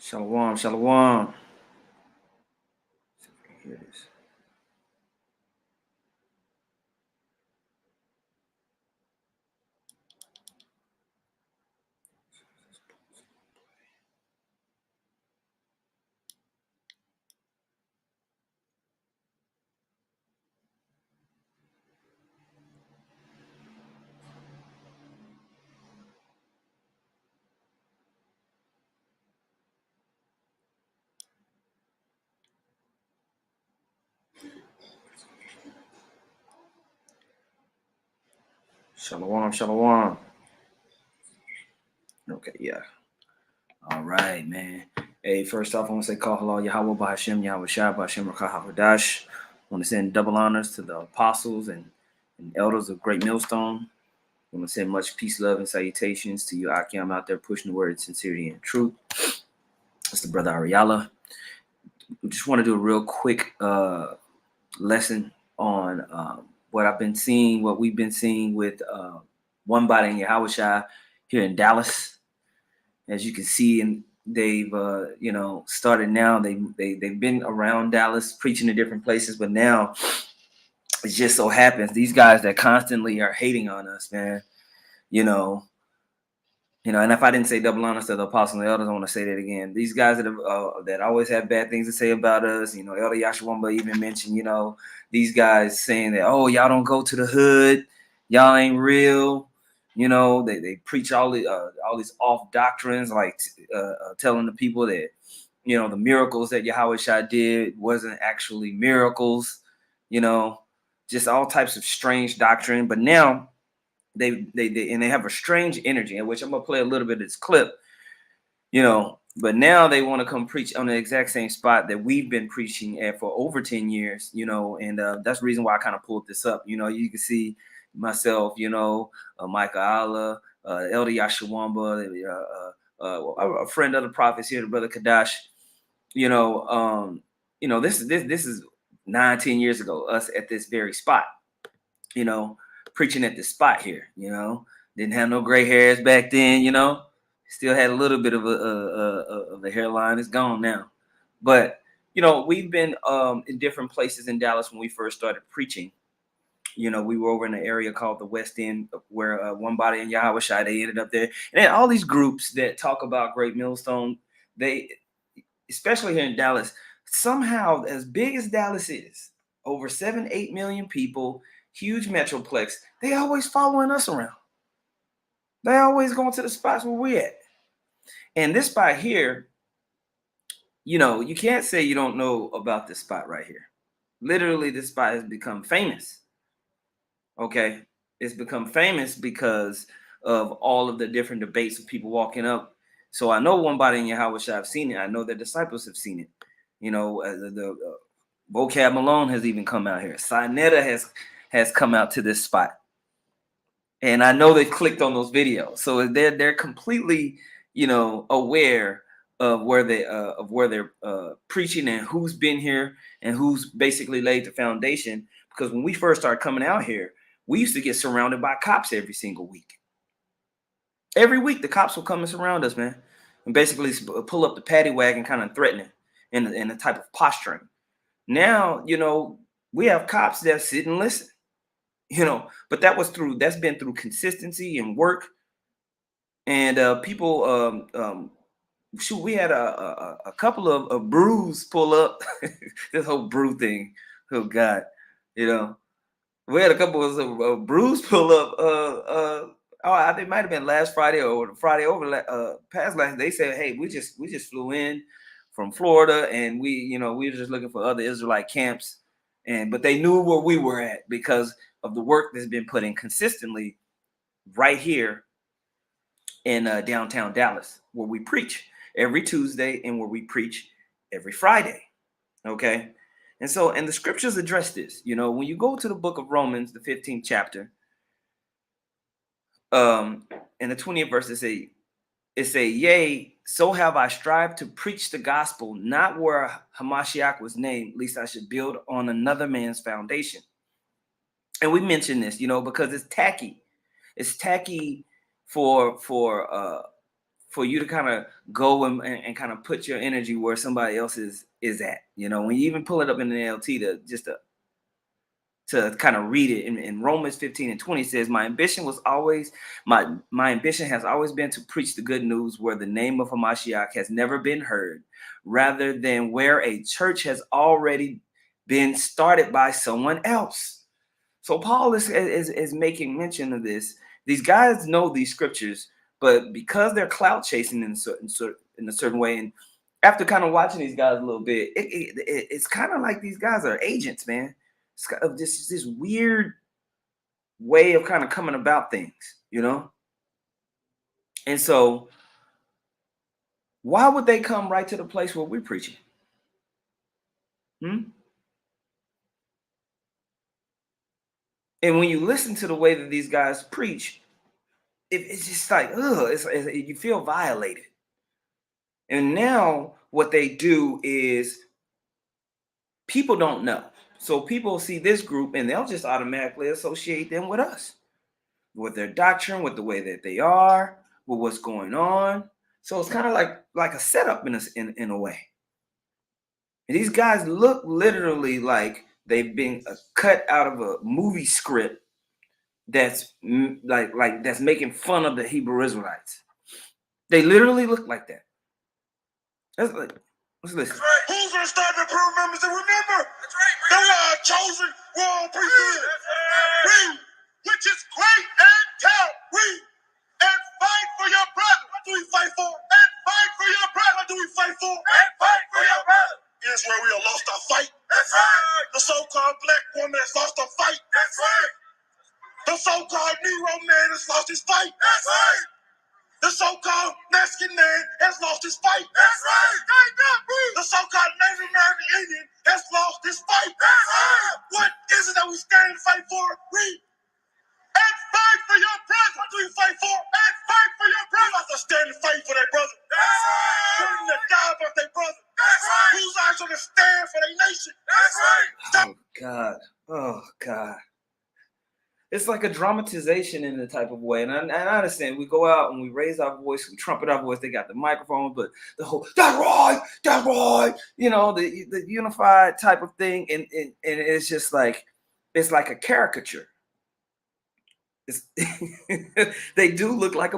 Shalom, shalom. Here it is. Shalom, shalom. Okay, yeah. All right, man. Hey, first off, I want to say call hello, Yahweh Bahashem, Yahawashi, Bahashem Rakahawadash. I want to send double honors to the apostles and elders of Great Millstone. I want to send much peace, love, and salutations to you, Akim, out there pushing the word of sincerity and truth. It's the brother Ariala. We just want to do a real quick lesson on what I've been seeing, what we've been seeing with One Body in Yahawashi here in Dallas. As you can see, and they've started now. They've been around Dallas preaching in different places, but now it just so happens these guys that constantly are hating on us, man. And if I didn't say double honors to the apostles and the elders, I want to say that again. These guys that always have bad things to say about us, Elder Yashawamba even mentioned, these guys saying that, oh, y'all don't go to the hood, y'all ain't real. They preach all these off doctrines, like telling the people that, the miracles that Yahawashi did wasn't actually miracles, just all types of strange doctrine. But now they have a strange energy, in which I'm gonna play a little bit of this clip, but now they want to come preach on the exact same spot that we've been preaching at for over 10 years, and that's the reason why I kind of pulled this up. You can see myself, Michael Allah, Elder Yashawamba, a friend of the prophets here, the brother Kadash. This is 9-10 years ago, us at this very spot, preaching at this spot here, didn't have no gray hairs back then, still had a little bit of a hairline. It's gone now, but we've been in different places in Dallas when we first started preaching. We were over in an area called the West End, where One Body in Yahawashi, they ended up there, and all these groups that talk about Great Millstone, they, especially here in Dallas, somehow, as big as Dallas is, over 7-8 million people, huge metroplex, they always following us around. They always going to the spots where we at. And this spot here, you can't say you don't know about this spot right here. Literally, this spot has become famous. Okay, it's become famous because of all of the different debates of people walking up. So I know One Body in Yahawashi, I've seen it. I know the disciples have seen it. The Vocab Malone has even come out here. Sinetta has come out to this spot, and I know they clicked on those videos, so they're completely aware of where they're preaching and who's been here and who's basically laid the foundation. Because when we first started coming out here, we used to get surrounded by cops every single week. Every week, the cops will come and surround us, man, and basically pull up the paddy wagon, kind of threatening in a type of posturing. Now, we have cops that sit and listen, but that's been through consistency and work. And people, we had a couple of brews pull up. This whole brew thing, oh God, we had a couple of brews pull up. I think it might have been last Friday or the Friday over past last. They said, hey, we just flew in from Florida, and we were just looking for other Israelite camps, but they knew where we were at because of the work that's been put in consistently right here in downtown Dallas, where we preach every Tuesday and where we preach every Friday. Okay. And the scriptures address this. When you go to the book of Romans, the 15th chapter, in the 20th verse, it say, yea, so have I strived to preach the gospel, not where Hamashiach was named, lest I should build on another man's foundation. And we mentioned this, because it's tacky. It's tacky for for you to kind of go and kind of put your energy where somebody else is at. You know, when you even pull it up in the NLT to kind of read it in Romans 15:20 says, my ambition has always been to preach the good news where the name of Hamashiach has never been heard, rather than where a church has already been started by someone else. So Paul is making mention of this. These guys know these scriptures, but because they're clout chasing in a certain way, and after kind of watching these guys a little bit, it's kind of like these guys are agents, man. It's kind of this weird way of kind of coming about things, you know. And so, why would they come right to the place where we're preaching? Hmm? And when you listen to the way that these guys preach, it's just like, ugh, you feel violated. And now what they do is people don't know. So people see this group and they'll just automatically associate them with us, with their doctrine, with the way that they are, with what's going on. So it's kind of like a setup in a way. And these guys look literally like they've been cut out of a movie script that's like that's making fun of the Hebrew Israelites. They literally look like that. Let's listen. That's right. Who's gonna start the prove members and remember? That's right. They are chosen royal priesthood. Read, which is great and tell. Read, and fight for your brother. What do we fight for? And fight for your brother. What do we fight for? And fight for your brother. Israel, we have lost our fight. That's right. The so-called black woman has lost her fight. That's right. The so-called Negro man has lost his fight. That's right. The so-called Mexican man has lost his fight. That's right. The so-called Native American Indian has lost his fight. That's right. What is it that we stand and fight for? Read. And fight for your brother. What do we fight for? And fight for your brother. We have to stand and fight for their brother. That's right. Willing to die about their brother. That's right. Who's actually going to stand for their nation? That's right. Oh God. Oh God. It's like a dramatization in the type of way. And I understand we go out and we raise our voice, we trumpet our voice, they got the microphone, but the whole, that's right, you know, the unified type of thing. And it's just like, it's like a caricature. They do look like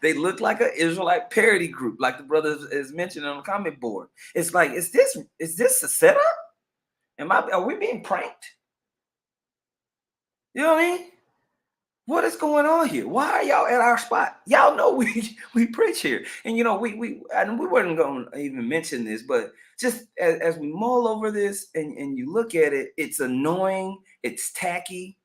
they look like an Israelite parody group, like the brothers is mentioned on the comment board. It's like, is this a setup? Are we being pranked? You know what I mean? What is going on here? Why are y'all at our spot? Y'all know we preach here. And you know, we weren't going to even mention this, but just as we mull over this and you look at it, it's annoying, it's tacky,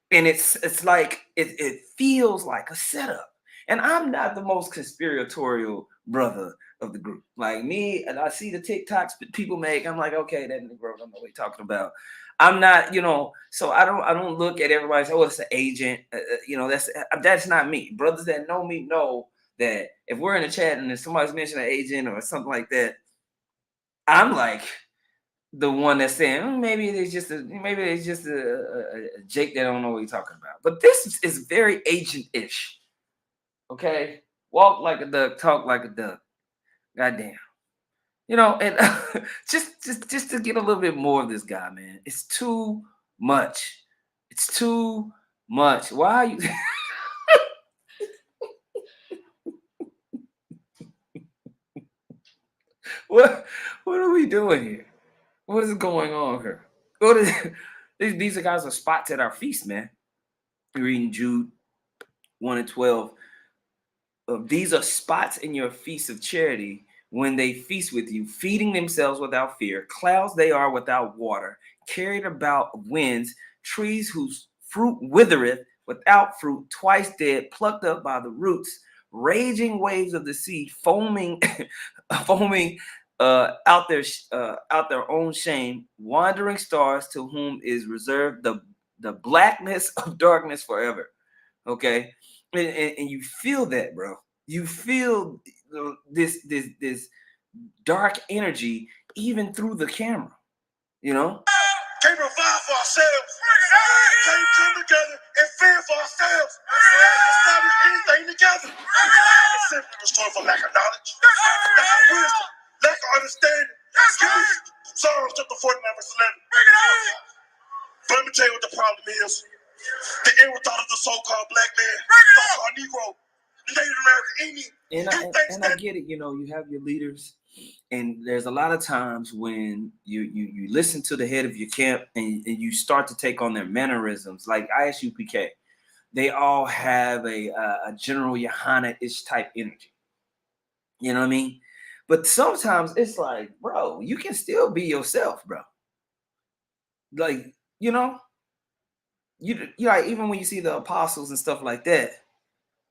and it's like it feels like a setup. And I'm not the most conspiratorial brother of the group. Like me, and I see the TikToks that people make, I'm like, okay, that Negro don't know what he's talking about. I'm not, you know, so I don't look at everybody and say, oh, it's an agent. You know, that's not me. Brothers that know me know that if we're in a chat and if somebody's mentioning an agent or something like that, I'm like the one that's saying, maybe it's just a Jake that don't know what he's talking about. But this is very agent-ish. Okay, walk like a duck, talk like a duck. Goddamn. You know, and just to get a little bit more of this guy, man. It's too much. It's too much. Why are you? what are we doing here? What is going on here? What is these guys are spots at our feast, man. You're reading Jude 1:12. These are spots in your feast of charity when they feast with you, feeding themselves without fear. Clouds they are without water, carried about winds, trees whose fruit withereth without fruit, twice dead, plucked up by the roots, raging waves of the sea, foaming, foaming out their own shame, wandering stars to whom is reserved the blackness of darkness forever. Okay, and you feel that, bro. You feel this dark energy even through the camera. You know, Can't provide for ourselves. can't come together and fend for ourselves. Establish anything together. It's simply restored for lack of knowledge, lack of wisdom, lack of understanding. Psalms chapter 49, verse 11. But let me tell you what the problem is. The inward thought of the so-called black man, so-called Negro, the Native American Indian. And I get it, you know, you have your leaders, and there's a lot of times when you listen to the head of your camp and you start to take on their mannerisms, like ISUPK. They all have a General Yohana-ish type energy. You know what I mean? But sometimes it's like, bro, you can still be yourself, bro. Like, you know, you like, even when you see the apostles and stuff like that,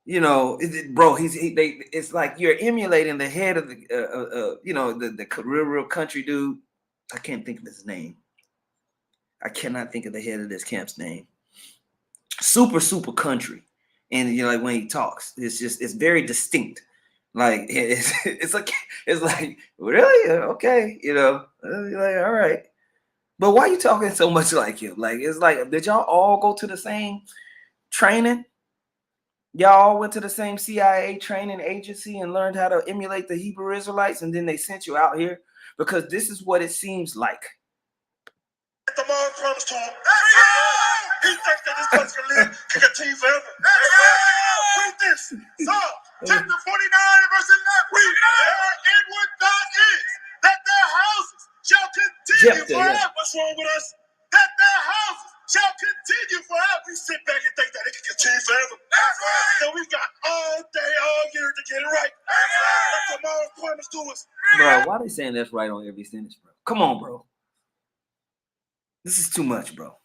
you know, bro, it's like you're emulating the head of the, you know, the real country dude. I can't think of his name. I cannot think of the head of this camp's name. Super country, and you know, like when he talks, it's very distinct. Like it's like really okay, you know, you're like all right, but why are you talking so much like him? Like it's like, did y'all all go to the same training? Y'all all went to the same CIA training agency and learned how to emulate the Hebrew Israelites, and then they sent you out here because this is what it seems like. The Lord promised to him. He thinks that this place can continue forever. Read this. Psalm chapter 49, verse 11. Read. Their inward thought is that their houses shall continue forever. Yeah. What's wrong with us? That their houses shall continue forever. We sit back and think that it can continue forever. So we got all day, all year to get it right. That's the Lord promised to us. Bro, why are they saying that's right on every sentence, bro? Come on, bro. This is too much, bro.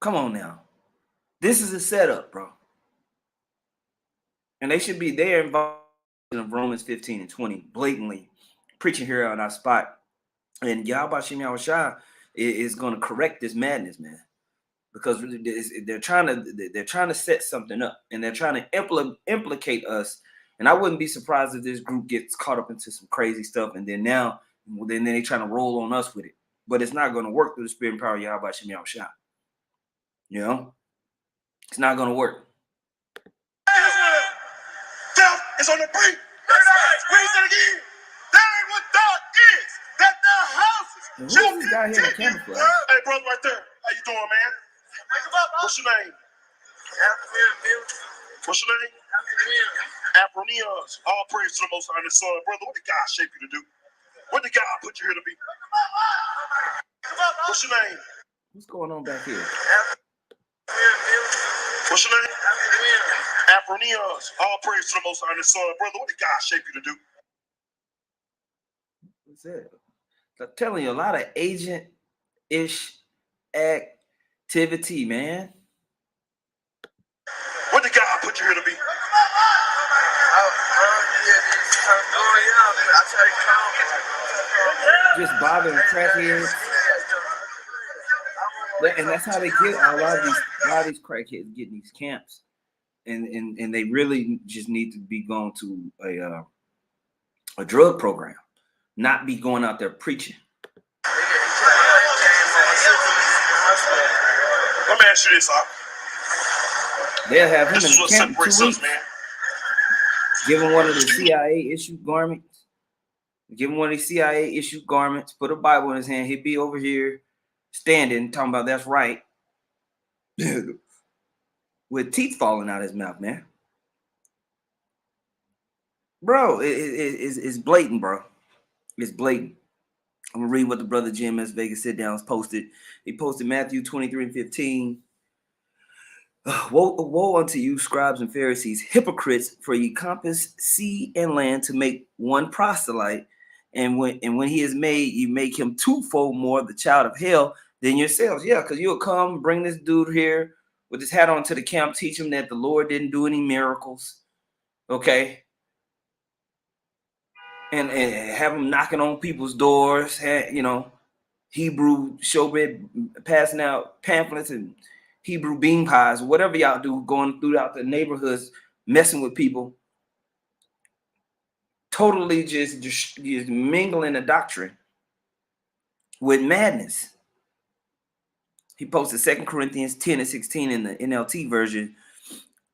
Come on now. This is a setup, bro. And they should be there involved in Romans 15 and 20, blatantly preaching here on our spot. And Yahawashi is going to correct this madness, man. Because they're trying to set something up, and they're trying to implicate us. And I wouldn't be surprised if this group gets caught up into some crazy stuff, and then they're trying to roll on us with it. But it's not going to work through the spirit and power of Yahawashi. You know, it's not going to work. Death is on the brink. Read it again. Their inward thought is that their houses shall continue. Hey, brother, right there. How you doing, man? What's your name? What's your name? Apronians. All praise to the Most High and the Son. Brother, what did God shape you to do? What did God put you here to be? What's your name? What's going on back here? What's your name? Apronians. All praise to the Most High and the Son. Brother, what did God shape you to do? What's that? I'm telling you, a lot of agent-ish activity, man. What did God put you here to be? Just bothering crackheads. And that's how they get a lot of these crackheads get in these camps. And they really just need to be going to a drug program, not be going out there preaching. Let me ask you this, They'll have him in the camp 2 weeks. Give him one of the CIA issued garments. Give him one of these CIA issued garments. Put a Bible in his hand. He'd be over here standing, talking about that's right, with teeth falling out of his mouth, man. Bro, it's blatant, bro. It's blatant. I'm gonna read what the brother Jim S. Vegas Sit Downs posted. He posted Matthew 23 and 15. Woe unto you, scribes and Pharisees, hypocrites, for ye compass sea and land to make one proselyte, and when he is made, you make him twofold more the child of hell than yourselves. Yeah, because you'll come bring this dude here with his hat on to the camp, teach him that the Lord didn't do any miracles, okay? And have him knocking on people's doors, you know, Hebrew showbread, passing out pamphlets and Hebrew bean pies, whatever y'all do, going throughout the neighborhoods, messing with people, totally just mingling the doctrine with madness. He posted 2 Corinthians 10 and 16 in the NLT version.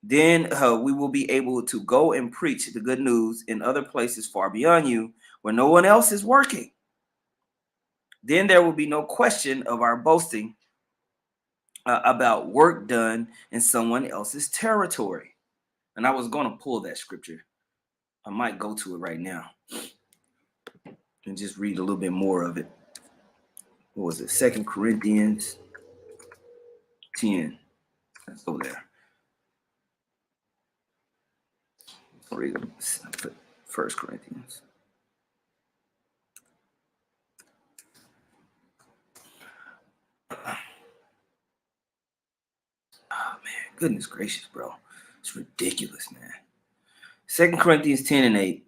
Then we will be able to go and preach the good news in other places far beyond you where no one else is working. Then there will be no question of our boasting about work done in someone else's territory. And I was going to pull that scripture. I might go to it right now and just read a little bit more of it. What was it? 2 Corinthians 10. Let's go there. Let's read 1 Corinthians. Oh, man. Goodness gracious, bro. It's ridiculous, man. 2 Corinthians 10 and 8.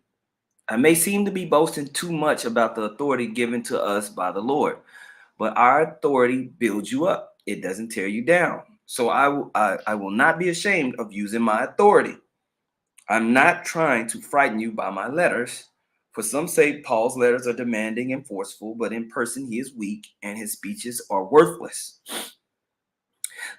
I may seem to be boasting too much about the authority given to us by the Lord, but our authority builds you up. It doesn't tear you down. So I will not be ashamed of using my authority. I'm not trying to frighten you by my letters. For some say Paul's letters are demanding and forceful, but in person he is weak and his speeches are worthless.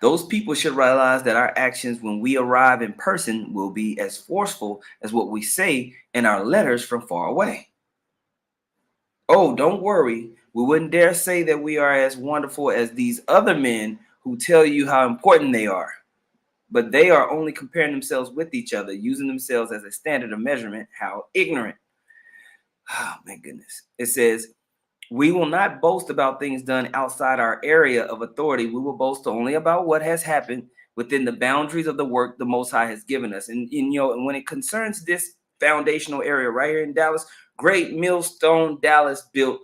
Those people should realize that our actions when we arrive in person will be as forceful as what we say in our letters from far away. Oh, don't worry. We wouldn't dare say that we are as wonderful as these other men who tell you how important they are. But they are only comparing themselves with each other, using themselves as a standard of measurement. How ignorant. Oh, my goodness. It says, we will not boast about things done outside our area of authority. We will boast only about what has happened within the boundaries of the work the Most High has given us. And when it concerns this foundational area right here in Dallas, Great Millstone Dallas built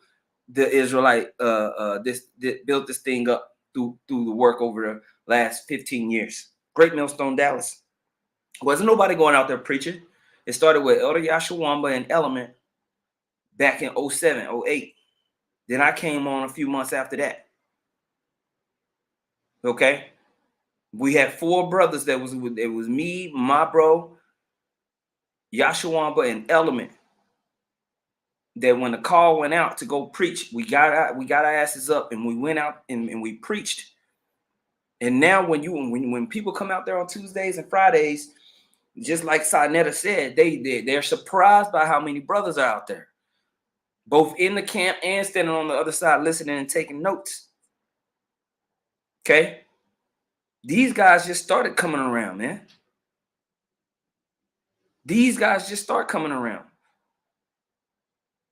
the Israelite, built this thing up through the work over the last 15 years. Great Millstone Dallas. Wasn't nobody going out there preaching. It started with Elder Yahawashi and Element back in 07, 08. Then I came on a few months after that. Okay. We had 4 brothers it was me, my bro, Yahawashi, and Element. That when the call went out to go preach, we got our asses up and we went out and we preached. And now when people come out there on Tuesdays and Fridays, just like Sinetta said, they're surprised by how many brothers are out there, both in the camp and standing on the other side listening and taking notes. Okay. These guys just started coming around, man. These guys just start coming around.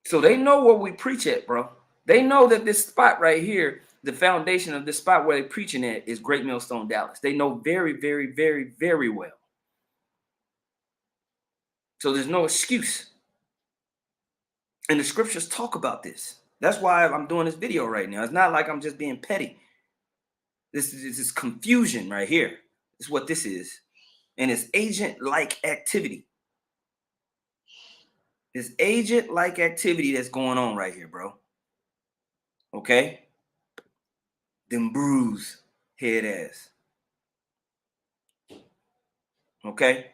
So they know where we preach at, bro. They know that this spot right here, the foundation of this spot where they're preaching at is Great Millstone Dallas. They know very, very, very, very well. So there's no excuse. And the scriptures talk about this. That's why I'm doing this video right now. It's not like I'm just being petty. This is confusion right here. It's what this is. And it's agent-like activity. It's agent-like activity that's going on right here, bro. Okay? Them bruised head ass. Okay?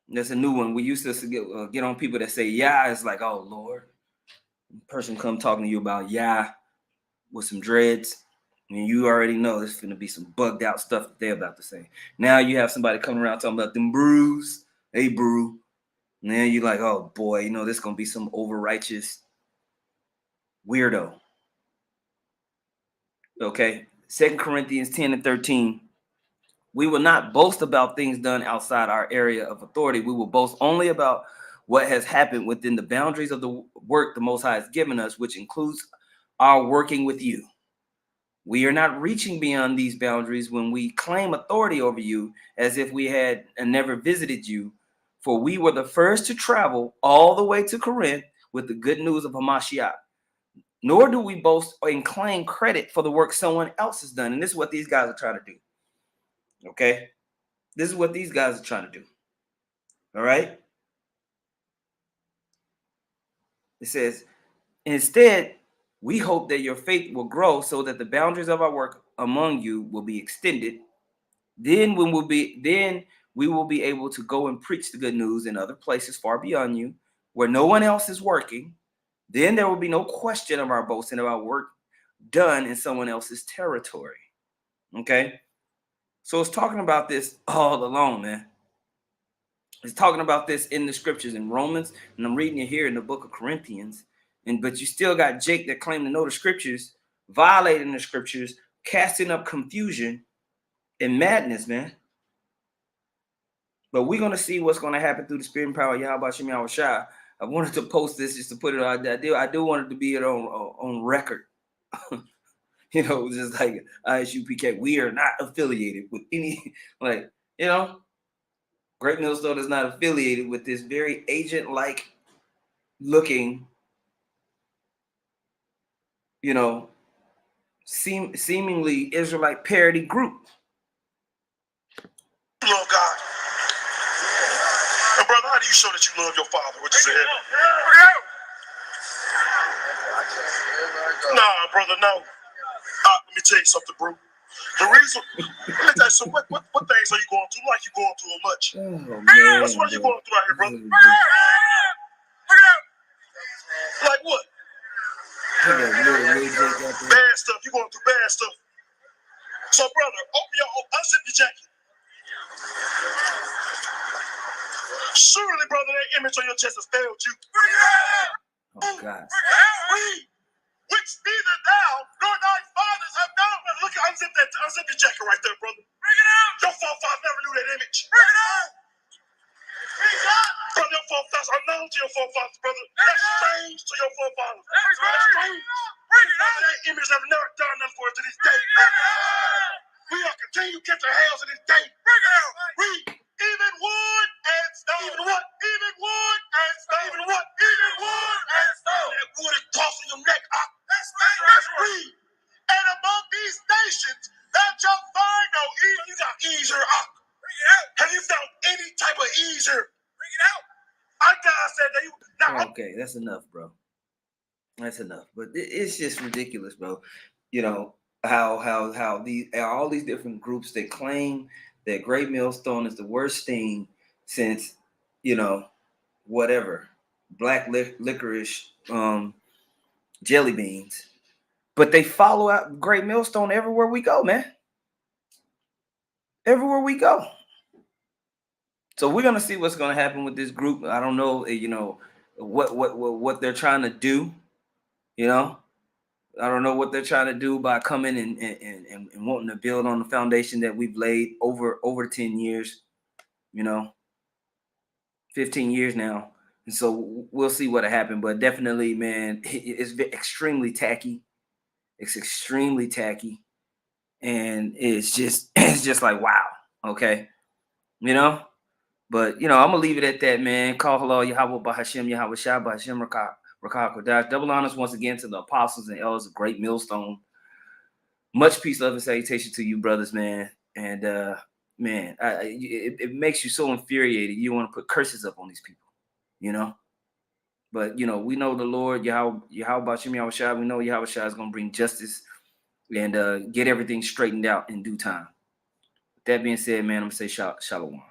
That's a new one. We used to get on people that say, yeah, it's like, oh, Lord. Person come talking to you about, yeah, with some dreads. And you already know there's going to be some bugged out stuff that they're about to say. Now you have somebody coming around talking about them brews. Hey, brew. And then you're like, oh, boy, this is going to be some over-righteous weirdo. Okay. 2 Corinthians 10 and 13. We will not boast about things done outside our area of authority. We will boast only about what has happened within the boundaries of the work the Most High has given us, which includes our working with you. We are not reaching beyond these boundaries when we claim authority over you as if we had never visited you, for we were the first to travel all the way to Corinth with the good news of Hamashiach. Nor do we boast and claim credit for the work someone else has done. And this is what these guys are trying to do. Okay? This is what these guys are trying to do. All right? It says, instead, we hope that your faith will grow so that the boundaries of our work among you will be extended. Then we will be able to go and preach the good news in other places far beyond you, where no one else is working. Then there will be no question of our boasting about work done in someone else's territory. Okay. So it's talking about this all along, man. It's talking about this in the scriptures in Romans, and I'm reading it here in the book of Corinthians. But you still got Jake that claim to know the scriptures, violating the scriptures, casting up confusion and madness, man. But we're gonna see what's gonna happen through the spirit and power of Yahawashi Yahawashi. I wanted to post this just to put it out there. I do want it to be on record. Just like ISUPK, we are not affiliated with any like, Great Millstone is not affiliated with this very agent-like looking, seemingly Israelite parody group. Love God. And brother, how do you show that you love your father? What you said? Nah, brother, no. Let me tell you something, bro. The reason, let me tell you something. What things are you going through? Like you going through much? Oh, man, what are you going through out here, brother? Like what? Bad stuff. You going through bad stuff. So, brother, unzip your jacket. Surely, brother, that image on your chest has failed you. Oh, God. Which neither thou nor thy fathers have known. Look, unzip your jacket right there, brother. Bring it out. Your forefathers never knew that image. Bring it out. Brother, your forefathers are known to your forefathers, brother. That's strange to your forefathers. That's strange. Bring it out. That image have never done nothing for us to this day. We are continue catching hell to this day. Bring it out. Read. Even wood and stone. Even what? Even wood and stone. Even what? Even wood and stone. That wood is tossing your neck up. That's right. Read. And among these nations, thou shalt find no ease. You got easier up. Bring it out. Have you found any type of easier? Bring it out. I God said that you. Now, okay, that's enough, bro. That's enough. But it's just ridiculous, bro. How these all these different groups that claim that Great Millstone is the worst thing since whatever black licorice jelly beans, but they follow out Great Millstone everywhere we go, man. Everywhere we go. So we're gonna see what's gonna happen with this group. I don't know, what they're trying to do. I don't know what they're trying to do by coming and wanting to build on the foundation that we've laid over 10 years, 15 years now. And so we'll see what happened. But definitely, man, it's extremely tacky. It's extremely tacky. And it's just like, wow. Okay. But I'm gonna leave it at that, man. Call hello, Yahweh Bahashim, Yahweh Shah, Bahashim Rakah Kodash. Double honors once again to the apostles and elders of Great Millstone. Much peace, love, and salutation to you, brothers, man. And man, it makes you so infuriated. You want to put curses up on these people, But we know the Lord, Yahweh Bahashim, Yahweh Shah. We know Yahweh Shah is gonna bring justice and get everything straightened out in due time. With that being said, man, I'm gonna say shalom.